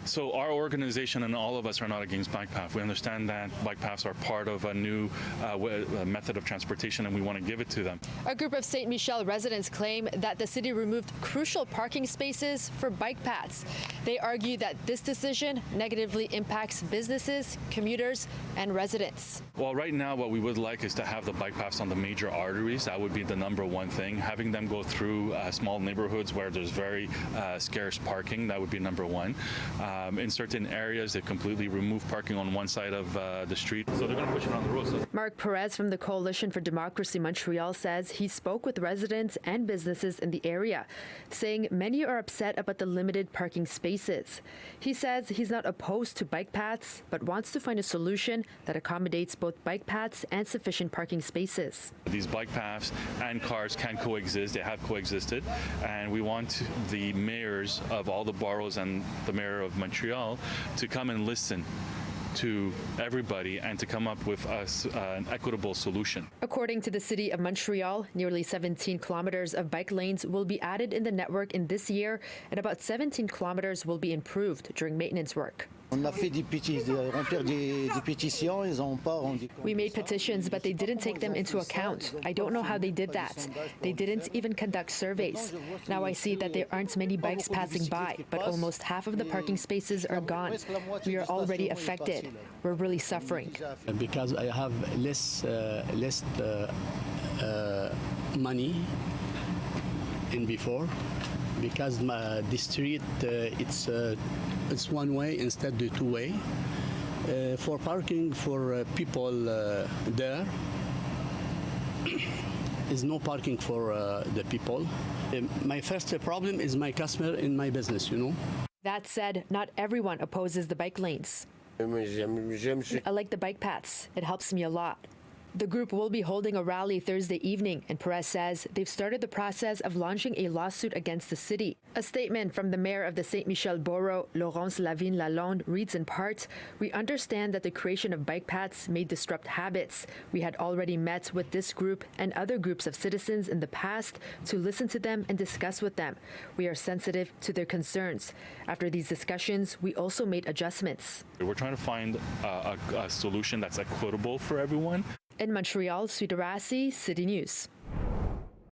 So our organization and all of us are not against bike paths. We understand that bike paths are part of a new method of transportation, and we want to give it to them. A group of Saint Michel residents claim that the city removed crucial parking spaces for bike paths. They argue that this decision negatively impacts businesses, commuters, and residents. Well, right now, what we would like is to have the bike paths on the major arteries. That would be the number one thing. Having them go through small neighborhoods where there's very scarce parking, that would be number one. In certain areas, they completely remove parking on one side of the street, so they're going to push it on the road. So Mark Perez from the Coalition for Democracy Montreal says he spoke with residents and businesses in the area, saying many are upset about the limited parking spaces. He says he's not opposed to bike paths, but wants to find a solution that accommodates both bike paths and sufficient parking spaces. These bike paths and cars can coexist. They have coexisted, and we want the mayors of all the boroughs and the mayor of Montreal to come and listen to everybody and to come up with an equitable solution. According to the City of Montreal, nearly 17 kilometers of bike lanes will be added in the network in this year, and about 17 kilometers will be improved during maintenance work. We made petitions, but they didn't take them into account. I don't know how they did that. They didn't even conduct surveys. Now I see that there aren't many bikes passing by, but almost half of the parking spaces are gone. We are already affected. We're really suffering. Because I have less money than before, because the street it's one way instead of two way. For parking for people there is no parking for the people. My first problem is my customer in my business, That said, not everyone opposes the bike lanes. I like the bike paths. It helps me a lot. The group will be holding a rally Thursday evening, and Perez says they've started the process of launching a lawsuit against the city. A statement from the mayor of the Saint Michel borough, Laurence Lavigne-Lalonde, reads in part, "We understand that the creation of bike paths may disrupt habits. We had already met with this group and other groups of citizens in the past to listen to them and discuss with them. We are sensitive to their concerns. After these discussions, we also made adjustments." We're trying to find a solution that's equitable for everyone. In Montreal, Suitarasi, City News.